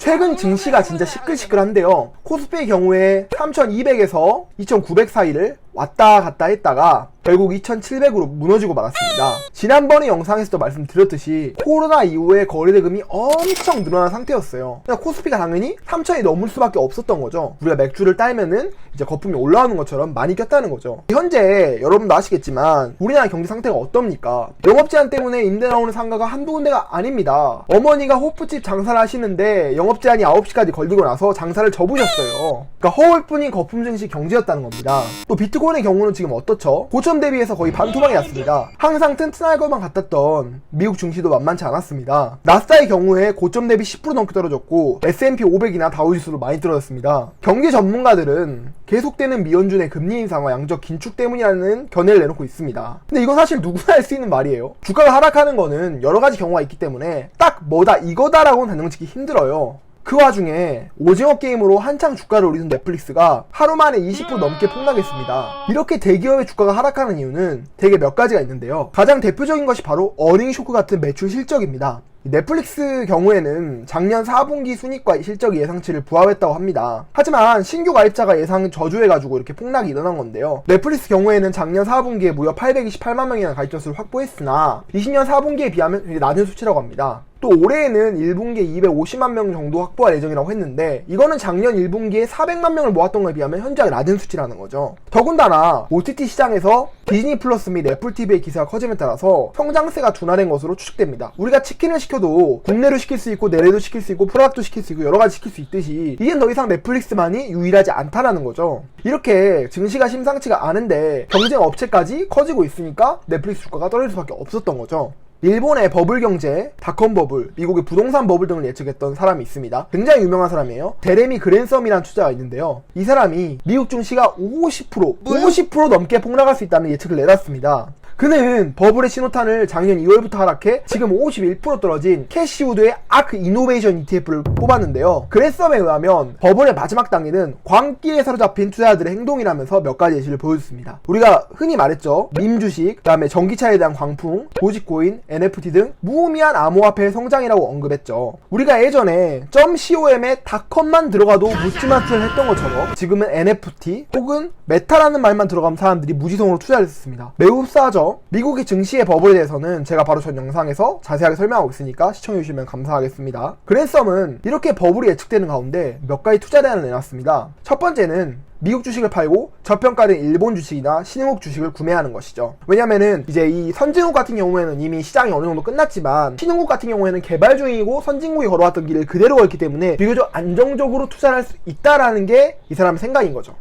최근 증시가 진짜 시끌시끌한데요. 코스피의 경우에 3200에서 2900 사이를 왔다 갔다 했다가 결국 2700으로 무너지고 말았습니다. 지난번에 영상에서도 말씀드렸듯이 코로나 이후에 거래대금이 엄청 늘어난 상태였어요. 그러니까 코스피가 당연히 3000이 넘을 수밖에 없었던 거죠. 우리가 맥주를 따면은 이제 거품이 올라오는 것처럼 많이 꼈다는 거죠. 현재 여러분도 아시겠지만 우리나라 경제 상태가 어떻습니까? 영업 제한 때문에 임대 나오는 상가가 한두 군데가 아닙니다. 어머니가 호프집 장사를 하시는데 영업 제한이 9시까지 걸리고 나서 장사를 접으셨어요. 그러니까 허울뿐인 거품 증시 경제였다는 겁니다. 또 비트코인의 경우는 지금 어떻죠? 고점 대비해서 거의 반토막이 났습니다. 항상 튼튼할 것만 같았던 미국 증시도 만만치 않았습니다. 나스닥의 경우에 고점 대비 10% 넘게 떨어졌고 S&P 500이나 다우지수도 많이 떨어졌습니다. 경제 전문가들은 계속되는 미연준의 금리 인상과 양적 긴축 때문이라는 견해를 내놓고 있습니다. 근데 이건 사실 누구나 할 수 있는 말이에요. 주가가 하락하는 거는 여러 가지 경우가 있기 때문에 딱 뭐다 이거다라고는 단정짓기 힘들어요. 그 와중에 오징어 게임으로 한창 주가를 올리는 넷플릭스가 하루 만에 20% 넘게 폭락했습니다. 이렇게 대기업의 주가가 하락하는 이유는 되게 몇 가지가 있는데요. 가장 대표적인 것이 바로 어닝 쇼크 같은 매출 실적입니다. 넷플릭스 경우에는 작년 4분기 순이익과 실적이 예상치를 부합했다고 합니다. 하지만 신규 가입자가 예상을 저주해가지고 이렇게 폭락이 일어난 건데요. 넷플릭스 경우에는 작년 4분기에 무려 828만 명이나 가입자 수를 확보했으나 20년 4분기에 비하면 되게 낮은 수치라고 합니다. 또 올해에는 1분기에 250만 명 정도 확보할 예정이라고 했는데 이거는 작년 1분기에 400만 명을 모았던 거에 비하면 현저하게 낮은 수치라는 거죠. 더군다나 OTT 시장에서 디즈니 플러스 및 애플 TV의 기세가 커짐에 따라서 성장세가 둔화된 것으로 추측됩니다. 우리가 치킨을 시켜도 국내로 시킬 수 있고 내래도 시킬 수 있고 프라닭도 시킬 수 있고 여러 가지 시킬 수 있듯이 이젠 더 이상 넷플릭스만이 유일하지 않다라는 거죠. 이렇게 증시가 심상치가 않은데 경쟁 업체까지 커지고 있으니까 넷플릭스 주가가 떨어질 수밖에 없었던 거죠. 일본의 버블 경제, 닷컴 버블, 미국의 부동산 버블 등을 예측했던 사람이 있습니다. 굉장히 유명한 사람이에요. 제레미 그랜섬이라는 투자가 있는데요. 이 사람이 미국 증시가 50% 넘게 폭락할 수 있다는 예측을 내놨습니다. 그는 버블의 신호탄을 작년 2월부터 하락해 지금 51% 떨어진 캐시우드의 아크 이노베이션 ETF를 뽑았는데요. 그랜섬에 의하면 버블의 마지막 단계는 광기에 사로잡힌 투자자들의 행동이라면서 몇 가지 예시를 보여줬습니다. 우리가 흔히 말했죠. 밈 주식, 그 다음에 전기차에 대한 광풍, 도지코인, NFT 등 무의미한 암호화폐의 성장이라고 언급했죠. 우리가 예전에 .com에 닷컴만 들어가도 묻지마 투자를 했던 것처럼 지금은 NFT 혹은 메타라는 말만 들어가면 사람들이 무지성으로 투자를 했습니다. 매우 흡사하죠. 미국의 증시의 버블에 대해서는 제가 바로 전 영상에서 자세하게 설명하고 있으니까 시청해주시면 감사하겠습니다. 그랜섬은 이렇게 버블이 예측되는 가운데 몇 가지 투자 대안을 내놨습니다. 첫 번째는 미국 주식을 팔고 저평가된 일본 주식이나 신흥국 주식을 구매하는 것이죠. 왜냐면은 이제 이 선진국 같은 경우에는 이미 시장이 어느 정도 끝났지만 신흥국 같은 경우에는 개발 중이고 선진국이 걸어왔던 길을 그대로 걷기 때문에 비교적 안정적으로 투자를 할 수 있다라는 게 이 사람의 생각인 거죠.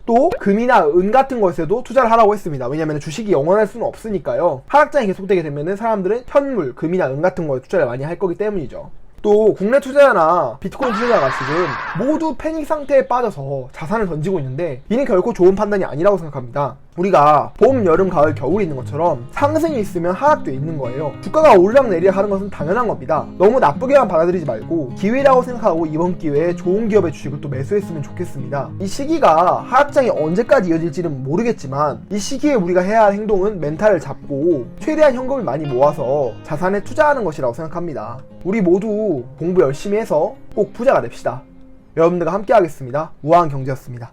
또 금이나 은 같은 것에도 투자를 하라고 했습니다. 왜냐면 주식이 영원할 수는 없으니까요. 하락장이 계속되게 되면은 사람들은 현물, 금이나 은 같은 거에 투자를 많이 할 거기 때문이죠. 또 국내 투자자나 비트코인 투자자가 지금 모두 패닉 상태에 빠져서 자산을 던지고 있는데 이는 결코 좋은 판단이 아니라고 생각합니다. 우리가 봄, 여름, 가을, 겨울이 있는 것처럼 상승이 있으면 하락도 있는 거예요. 주가가 오르락내리락 하는 것은 당연한 겁니다. 너무 나쁘게만 받아들이지 말고 기회라고 생각하고 이번 기회에 좋은 기업의 주식을 또 매수했으면 좋겠습니다. 이 시기가 하락장이 언제까지 이어질지는 모르겠지만 이 시기에 우리가 해야 할 행동은 멘탈을 잡고 최대한 현금을 많이 모아서 자산에 투자하는 것이라고 생각합니다. 우리 모두 공부 열심히 해서 꼭 부자가 됩시다. 여러분들과 함께 하겠습니다. 우아한 경제였습니다.